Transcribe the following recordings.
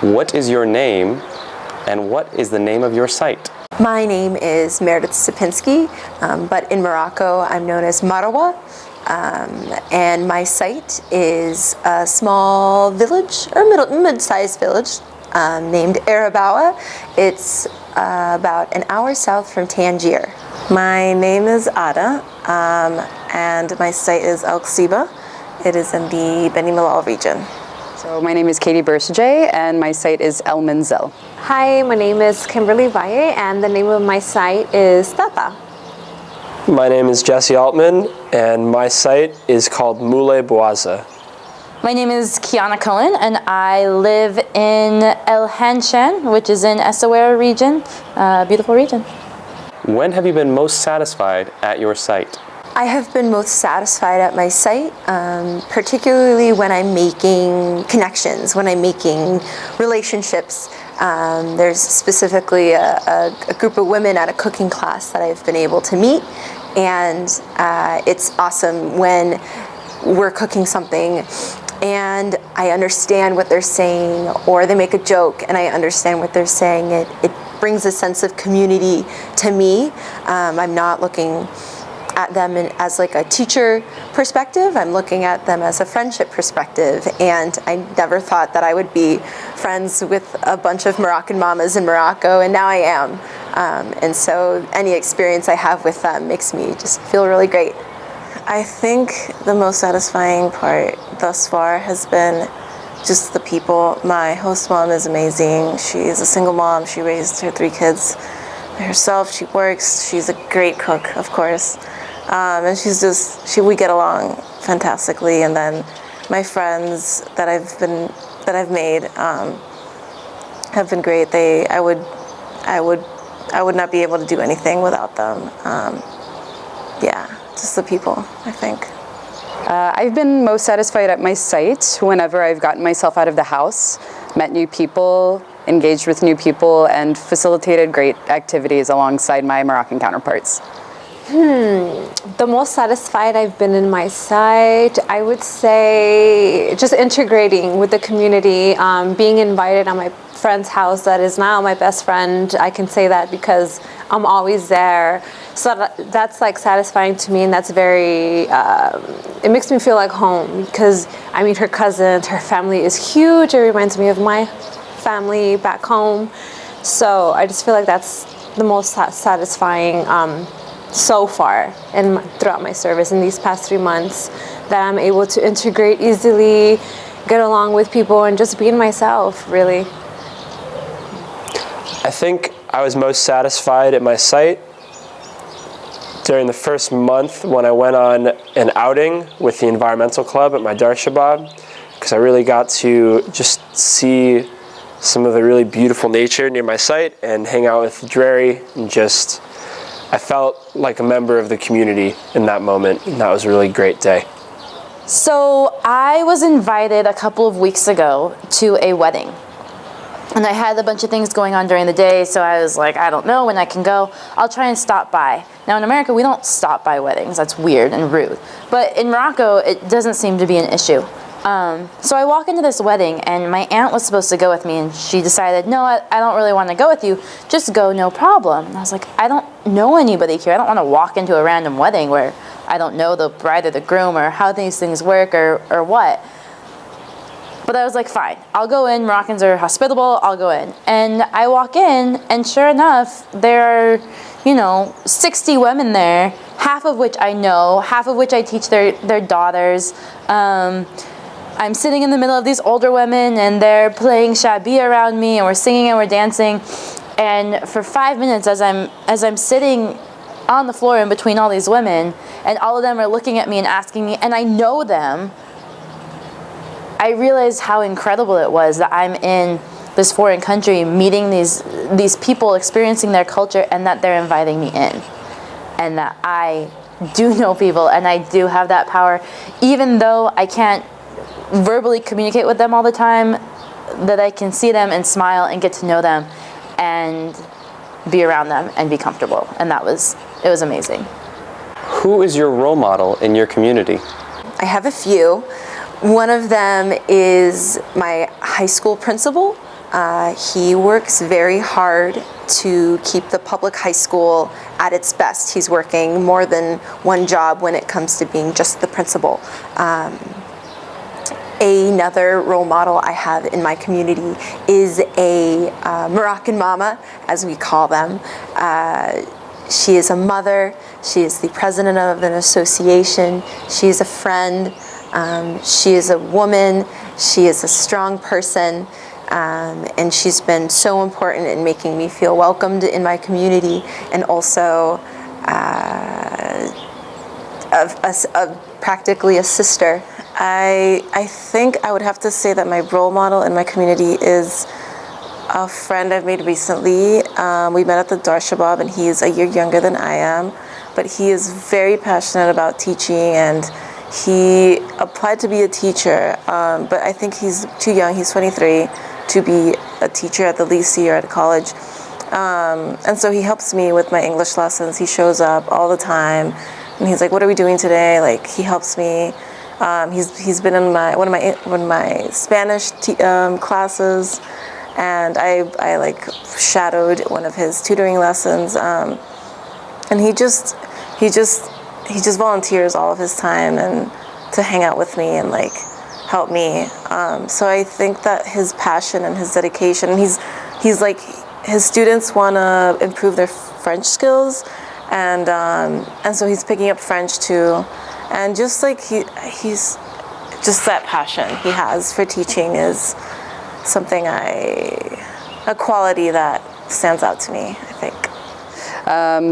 What is your name, and what is the name of your site? My name is Meredith Sapinski, but in Morocco I'm known as Marwa, and my site is a small village, or mid-sized village, named Arabawa. It's about an hour south from Tangier. My name is Ada, and my site is Al Ksiba. It is in the Beni Mellal region. So my name is Katie Bursajay, and my site is El Menzel. Hi, my name is Kimberly Valle, and the name of my site is Tata. My name is Jesse Altman, and my site is called Moulay Bouaza. My name is Kiana Cohen, and I live in El Hanshan, which is in Essaouira region, beautiful region. When have you been most satisfied at your site? I have been most satisfied at my site, particularly when I'm making connections, when I'm making relationships. There's specifically a group of women at a cooking class that I've been able to meet, and it's awesome when we're cooking something and I understand what they're saying, or they make a joke and I understand what they're saying. It brings a sense of community to me. I'm not looking at them as like a teacher perspective. I'm looking at them as a friendship perspective, and I never thought that I would be friends with a bunch of Moroccan mamas in Morocco, and now I am. And so any experience I have with them makes me just feel really great. I think the most satisfying part thus far has been just the people. My host mom is amazing. She's a single mom. She raised her 3 kids herself. She works. She's a great cook, of course. And we get along fantastically. And then my friends that I've made have been great. I would not be able to do anything without them. Just the people, I think. I've been most satisfied at my site whenever I've gotten myself out of the house, met new people, engaged with new people, and facilitated great activities alongside my Moroccan counterparts. The most satisfied I've been in my site, I would say just integrating with the community, being invited on my friend's house that is now my best friend. I can say that because I'm always there. So that's like satisfying to me, and that's very, it makes me feel like home, because I meet her cousins, her family is huge. It reminds me of my family back home. So I just feel like that's the most satisfying so far throughout my service in these past 3 months, that I'm able to integrate easily, get along with people, and just being myself, really. I think I was most satisfied at my site during the first month when I went on an outing with the environmental club at my Dar Shabab, because I really got to just see some of the really beautiful nature near my site and hang out with Drari, and I felt like a member of the community in that moment, and that was a really great day. So I was invited a couple of weeks ago to a wedding. And I had a bunch of things going on during the day, so I was like, I don't know when I can go. I'll try and stop by. Now in America, we don't stop by weddings. That's weird and rude. But in Morocco, it doesn't seem to be an issue. So I walk into this wedding, and my aunt was supposed to go with me, and she decided, no, I don't really want to go with you. Just go, no problem. And I was like, I don't know anybody here. I don't want to walk into a random wedding where I don't know the bride or the groom or how these things work or what. But I was like, fine, I'll go in. Moroccans are hospitable, I'll go in. And I walk in, and sure enough, there are, 60 women there, half of which I know, half of which I teach their daughters. I'm sitting in the middle of these older women, and they're playing shabi around me, and we're singing and we're dancing. And for 5 minutes, as I'm sitting on the floor in between all these women, and all of them are looking at me and asking me, and I know them, I realized how incredible it was that I'm in this foreign country, meeting these people, experiencing their culture, and that they're inviting me in. And that I do know people, and I do have that power, even though I can't verbally communicate with them all the time, that I can see them and smile and get to know them and be around them and be comfortable. And it was amazing. Who is your role model in your community? I have a few. One of them is my high school principal. He works very hard to keep the public high school at its best. He's working more than one job when it comes to being just the principal. Another role model I have in my community is a Moroccan mama, as we call them. She is a mother, she is the president of an association, she is a friend, she is a woman, she is a strong person, and she's been so important in making me feel welcomed in my community, and also practically a sister. I think I would have to say that my role model in my community is a friend I've made recently. We met at the Dar Shabab, and he is a year younger than I am, but he is very passionate about teaching, and he applied to be a teacher, but I think he's too young, he's 23, to be a teacher at the lycée or at college. And so he helps me with my English lessons. He shows up all the time, and he's like, "What are we doing today?" Like, he helps me. He's been in one of my Spanish classes, and I like shadowed one of his tutoring lessons. And he just volunteers all of his time and to hang out with me and like help me. So I think that his passion and his dedication, he's like, his students want to improve their French skills, and so he's picking up French too. And just like he's just that passion he has for teaching is something a quality that stands out to me, I think.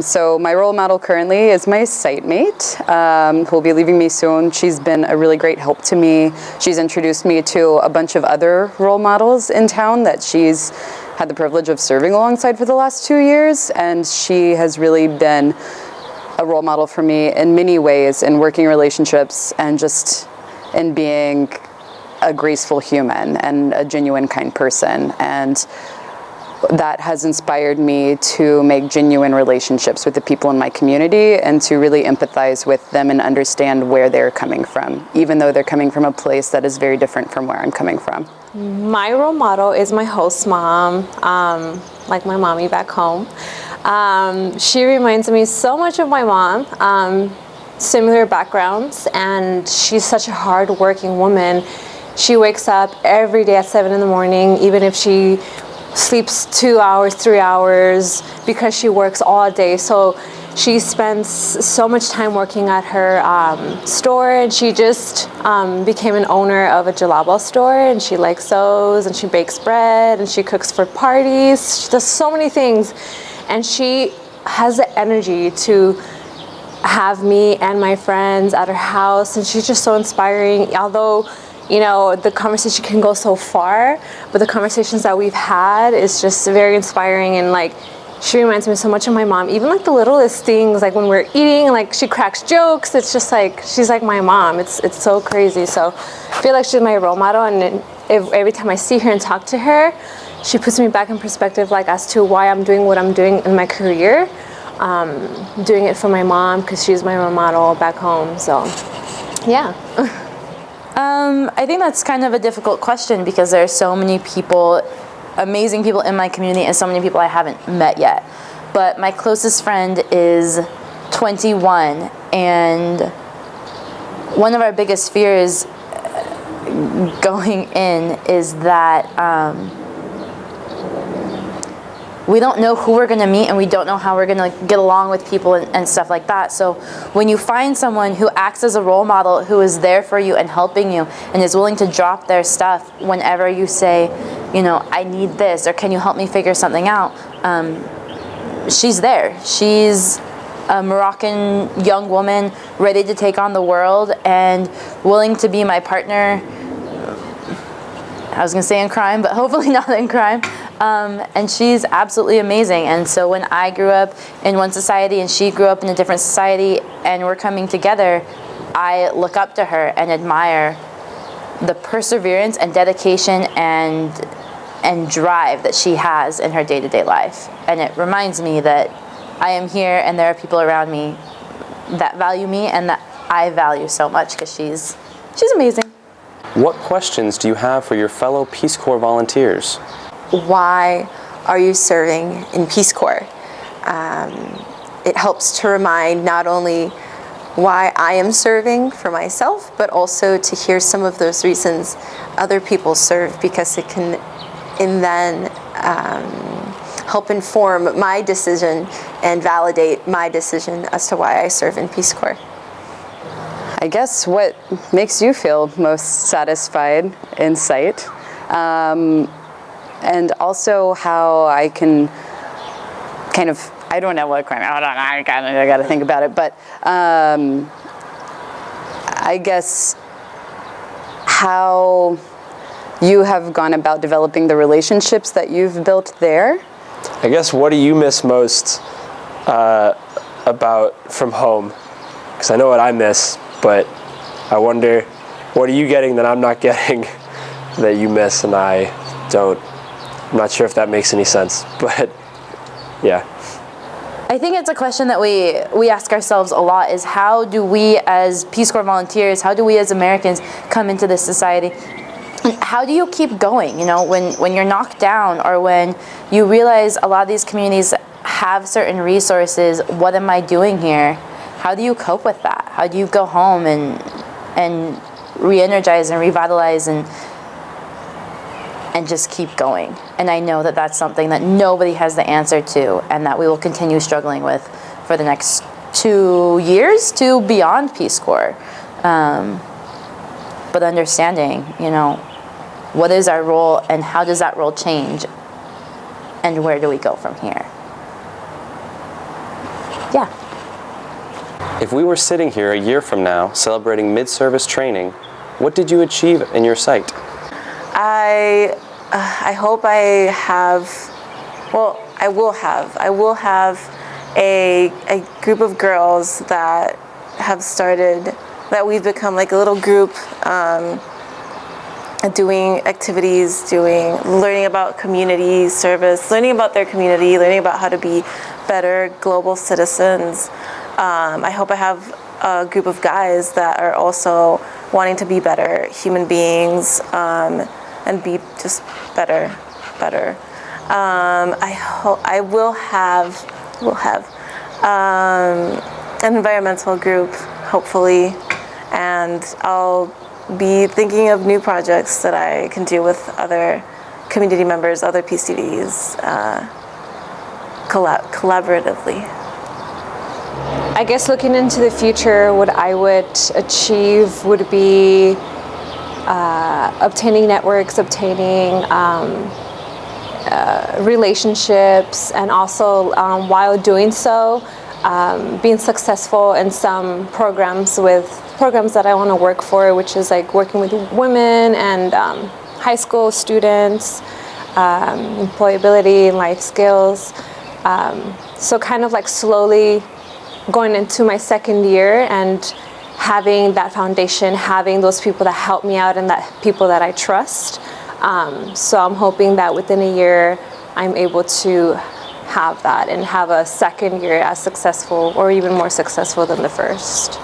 So my role model currently is my site mate, who will be leaving me soon. She's been a really great help to me. She's introduced me to a bunch of other role models in town that she's had the privilege of serving alongside for the last 2 years, and she has really been a role model for me in many ways, in working relationships and just in being a graceful human and a genuine kind person. And that has inspired me to make genuine relationships with the people in my community and to really empathize with them and understand where they're coming from, even though they're coming from a place that is very different from where I'm coming from. My role model is my host mom, like my mommy back home. She reminds me so much of my mom, similar backgrounds, and she's such a hard-working woman. She wakes up every day at 7 in the morning, even if she sleeps 2 hours, 3 hours, because she works all day. So she spends so much time working at her store, and she just became an owner of a jalaba store, and she like sews, and she bakes bread, and she cooks for parties. She does so many things, and she has the energy to have me and my friends at her house, and she's just so inspiring. Although, you know, the conversation can go so far, but the conversations that we've had is just very inspiring, and like, she reminds me so much of my mom. Even like the littlest things, like when we're eating, like she cracks jokes. It's just like, she's like my mom. It's so crazy. So I feel like she's my role model, and every time I see her and talk to her, she puts me back in perspective, like as to why I'm doing what I'm doing in my career. Doing it for my mom because she's my role model back home. So yeah. I think that's kind of a difficult question because there are so many people, amazing people in my community, and so many people I haven't met yet. But my closest friend is 21, and one of our biggest fears going in is that we don't know who we're going to meet, and we don't know how we're going to get along with people and stuff like that. So when you find someone who acts as a role model, who is there for you and helping you and is willing to drop their stuff whenever you say, you know, I need this, or can you help me figure something out, she's there. She's a Moroccan young woman ready to take on the world and willing to be my partner. I was going to say in crime, but hopefully not in crime. And she's absolutely amazing. And so when I grew up in one society and she grew up in a different society and we're coming together, I look up to her and admire the perseverance and dedication and drive that she has in her day-to-day life. And it reminds me that I am here and there are people around me that value me and that I value so much, because she's amazing. What questions do you have for your fellow Peace Corps volunteers? why are you serving in Peace Corps? It helps to remind not only why I am serving for myself, but also to hear some of those reasons other people serve, because it can then help inform my decision and validate my decision as to why I serve in Peace Corps. I guess what makes you feel most satisfied in sight, and also how I can kind of, I don't know what kind of, I got to think about it, but I guess how you have gone about developing the relationships that you've built there. I guess, what do you miss most about from home? Because I know what I miss, but I wonder, what are you getting that I'm not getting that you miss and I don't? I'm not sure if that makes any sense, but yeah. I think it's a question that we ask ourselves a lot, is how do we as Peace Corps volunteers, how do we as Americans come into this society? And how do you keep going, you know, when you're knocked down, or when you realize a lot of these communities have certain resources, what am I doing here? How do you cope with that? How do you go home and re-energize and revitalize and just keep going? And I know that that's something that nobody has the answer to, and that we will continue struggling with for the next 2 years to beyond Peace Corps. But understanding, you know, what is our role and how does that role change, and where do we go from here? Yeah. If we were sitting here a year from now celebrating mid-service training, what did you achieve in your site? I hope I will have a group of girls that have started, that we've become like a little group, doing activities, learning about community service, learning about their community, learning about how to be better global citizens. I hope I have a group of guys that are also wanting to be better human beings, and be just better. I will have an environmental group, hopefully, and I'll be thinking of new projects that I can do with other community members, other PCDs, collaboratively. I guess looking into the future, what I would achieve would be obtaining networks, obtaining relationships, and also while doing so, being successful in some programs that I want to work for, which is like working with women and high school students, employability and life skills. So kind of like slowly going into my second year and having that foundation, having those people that help me out and that people that I trust. So I'm hoping that within a year, I'm able to have that and have a second year as successful or even more successful than the first.